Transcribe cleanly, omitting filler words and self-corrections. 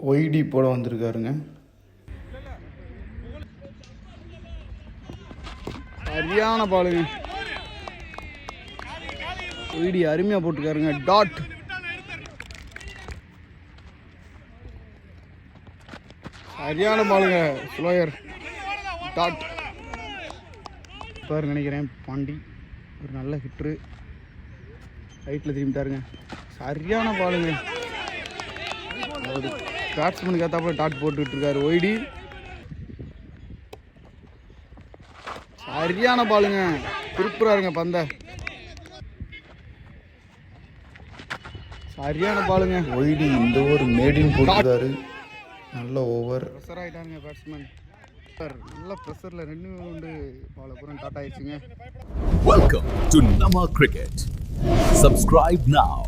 YT போட வந்திருக்காருங்க. சரியான பாலுங்க. ஒய்டி அருமையாக போட்டுருக்காருங்க. டாட் சரியான பாலுங்க. ஸ்லோயர் டாட் பாரு நினைக்கிறேன். பாண்டி ஒரு நல்ல ஹிட்ரு. ரைட்டில் திரும்பிட்டாருங்க. சரியான பாலுங்க. பேட்ஸ்மேனுக்கு ஏற்றாப்புல டாட் போட்டுக்கிட்டு இருக்காரு ஒய்டி. சரியான பாலுங்க. திருப்புறாருங்க பந்த. சரியான பாலுங்க. ஒய்டி இந்த ஓவர் மேடின் போட்டுருக்காரு. நல்ல ஓவர். ப்ரெஷர் ஆகிட்டாருங்க பேட்ஸ்மேன். சார் நல்ல ப்ரெஷரில் 2 பால் அப்புறம் டாட் ஆயிடுச்சுங்க. Welcome to Nama Cricket. Subscribe now.